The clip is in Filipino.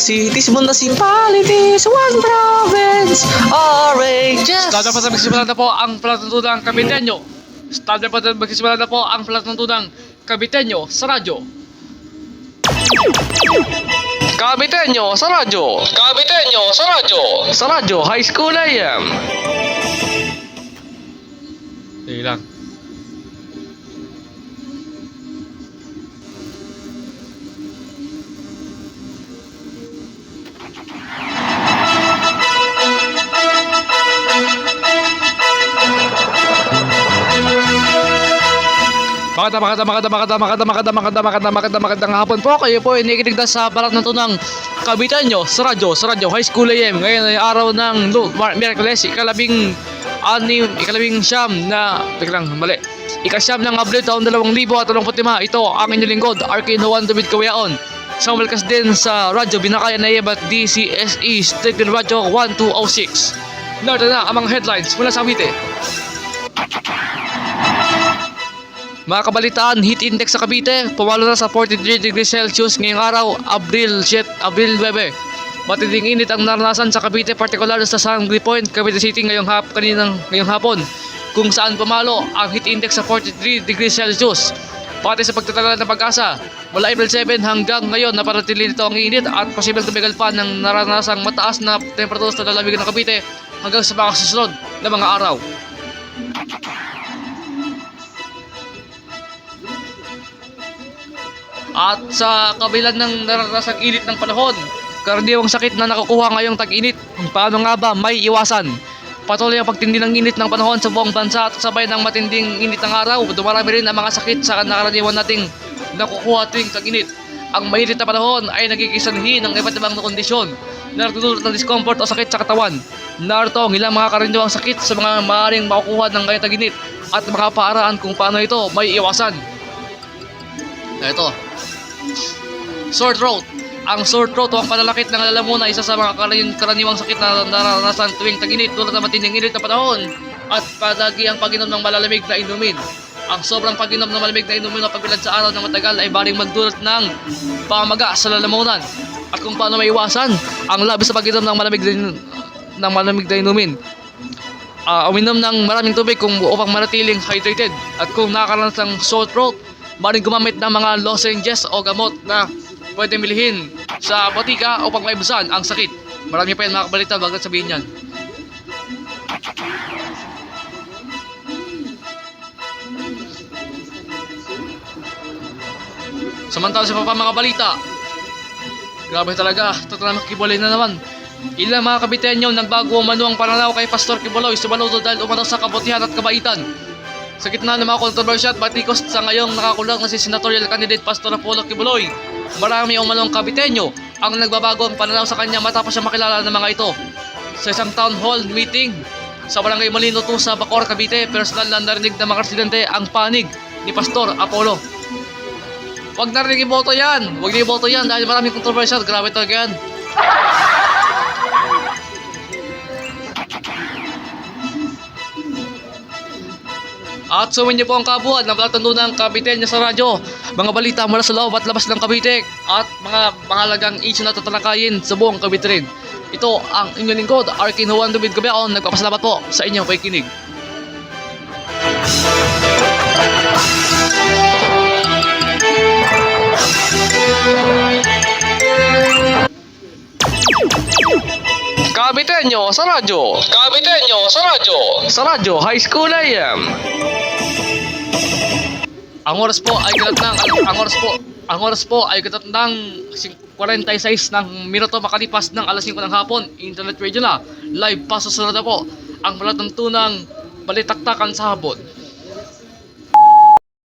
cities, municipalities, one province, RHS. Standard pa magsisimula na po ang palatuntunang Kabitenyo. Standard pa magsisimula na po ang palatuntunang Kabitenyo sa radyo. Kabitenyo sa radyo. Kabitenyo sa radyo. Sa radyo, High School AM. Sige lang. Magandang hapon po. Kayo po inikinig na sa balat ng tunang Kabitenyo sa radyo High School AM. Ngayon ay araw ng Miyerkules, ikalabing siyam ng Abril taon 2025. Ito ang inyong lingkod, Arkin Juan David Kawayaon. Sa malkas din sa radyo Binakaya na Yebat DCSE State Radio 1206. Narito na ang mga headlines mula sa Cavite. Mga kabalitaan, heat index sa Cavite, pumalo na sa 43 degrees Celsius ngayong araw, Abril 9. Matinding init ang naranasan sa Cavite, partikular sa Sangli Point, Cavite City ngayong hapon, kung saan pumalo ang heat index sa 43 degrees Celsius. Pati sa pagtatala ng pag-asa, mula April 7 hanggang ngayon, napanatili nito ang init at posibleng tumigal pa ng naranasang mataas na temperatura sa lalawigan ng Cavite hanggang sa mga susunod na mga araw. At sa kabilang ng naranasang init ng panahon, karaniwang sakit na nakukuha ngayong tag-init, paano nga ba may iwasan? Patuloy ang pagtindi ng init ng panahon sa buong bansa at sabay ng matinding init ng araw, dumarami rin ang mga sakit sa nakaraniwan nating nakukuha tuwing tag-init. Ang mainit na panahon ay nagigisanhi ng iba't ibang kondisyon na nagdudulot ng discomfort o sakit sa katawan. Narito ang ilang mga karaniwang sakit sa mga maaaring makukuha ng ngayong tag-init at mga paraan kung paano ito may iwasan. Ito, sore throat. Ang sore throat o ang panalakit ng lalamunan ay isa sa mga karaniwang sakit na naranasan tuwing tag-init tulad ng matinding init na panahon at palagi ang pag-inom ng malalamig na inumin. Ang sobrang pag-inom ng malamig na inumin o pagbilad sa araw ng matagal ay baring magdulot ng pamaga sa lalamunan. At kung paano maiwasan ang labis sa pag-inom ng malamig na inumin, uminom ng maraming tubig upang manatiling hydrated. At kung nakakaranas ng sore throat, maring gumamit ng mga lozenges o gamot na pwede milihin sa botika upang maibusan ang sakit. Marami pa yan mga kabalita, wag natin sabihin yan. Samantala sa mga balita, grabe talaga, total na Kibuloy na naman. Ilang mga Kabitenyo nagbago umano ang pananaw kay Pastor Kibuloy, sumaludo dahil umano sa kabutihan at kabaitan. Sa gitna ng mga kontrobersya at batikos sa ngayong nakakulang na si senatorial candidate Pastor Apollo Kibuloy, marami umanong Kabitenyo ang nagbabago ang pananaw sa kanya matapos siya makilala ng mga ito. Sa isang town hall meeting sa Barangay Malino 2 sa Bacoor, Cavite, personal na narinig ng mga residente ang panig ni Pastor Apollo. Huwag narinig iboto yan! Huwag niyo iboto yan dahil maraming kontrobersya. Grabe talaga yan. At sumin niyo po ang kabuuan ng palatuntunang Kabitenyo sa radyo. Mga balita mula sa loob at labas ng Cavite at mga mahalagang issue na tatalakayin sa buong Cavite rin. Ito ang inyong lingkod, Arkin Juan David Kawayaon. Nagpapasalamat po sa inyong pakikinig. Kabitenyo sa radyo. Kabitenyo sa radyo. Sa radyo, High School AM. Ang oras po ay gatat ng 46 ng minuto makalipas ng alas 5 ng hapon. Internet radio na, live pa sa sunod na po ang palatuntunang balitaktakan sa hapon.